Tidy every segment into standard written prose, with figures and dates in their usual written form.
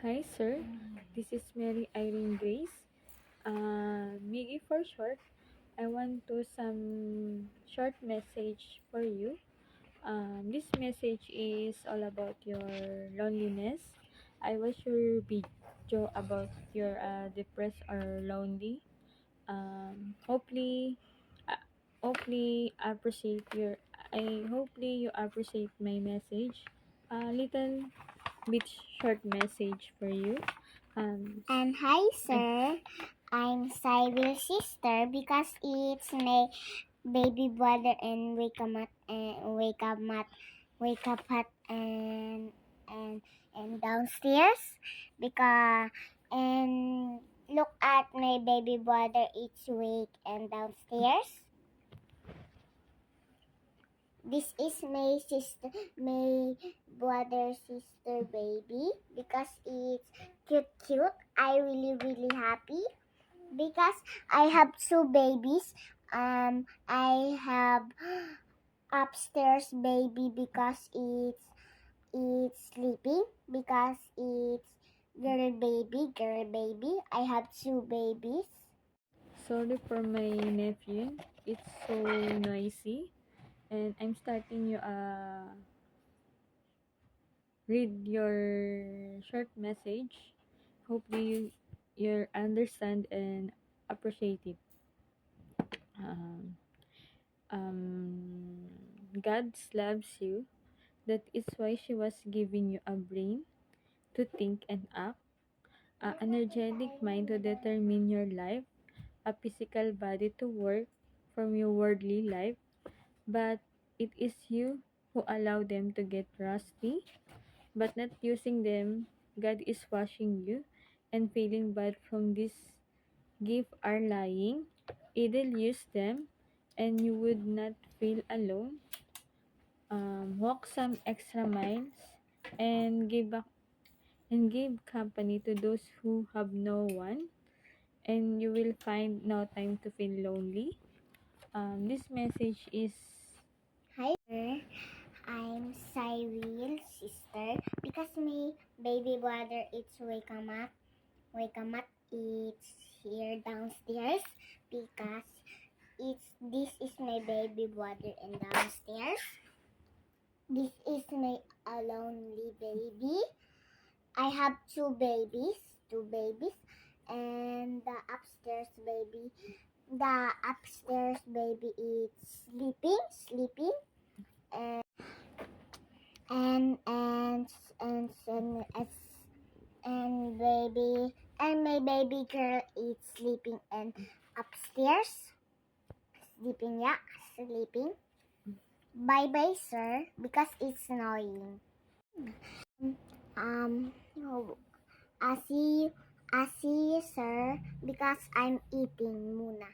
Hi, sir. This is Mary Irene Grace. Miggy for short. I want to some short message for you. This message is all about your loneliness. I watched your video about your depressed or lonely. Hopefully, uh, hopefully appreciate your. Hopefully you appreciate my message. A little bit short message for you. And hi, sir. I'm Cyril's sister because it's my baby brother and wake up at and downstairs because and look at my baby brother. It's wake and downstairs. This is my brother sister baby because it's cute. I really happy because I have two babies. I have upstairs baby because it's sleeping because it's girl baby. I have two babies. Sorry for my nephew. It's so noisy. And I'm starting you read your short message. Hopefully you understand and appreciate it. Um, um, God loves you. That is why she was giving you a brain to think and act, an energetic mind to determine your life, a physical body to work from your worldly life, but it is you who allow them to get rusty, but not using them. God is washing you and feeling bad from this gift are lying. Either use them and you would not feel alone. Walk some extra miles and give back and give company to those who have no one, and you will find no time to feel lonely. This message is Hi, sir. I'm Cyril's sister because my baby brother it's wake up it's here downstairs because this is my baby brother and downstairs. This is my lonely baby. I have two babies, and the upstairs baby is sleeping, and and and and and, and, and baby and my baby girl is sleeping and upstairs sleeping. Bye bye, sir, because it's annoying. No, I see you, sir, because I'm eating muna.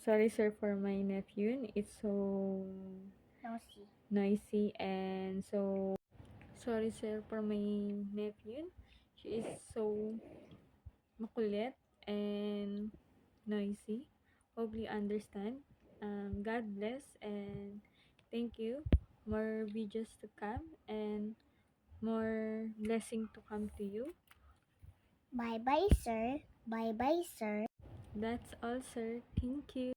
sorry sir for my nephew. It's so noisy and so sorry sir for my nephew. She is so makulit and noisy. Hope you understand. God bless and thank you. More videos to come and more blessing to come to you. Bye bye, sir. Bye bye, sir. That's all, sir. Thank you.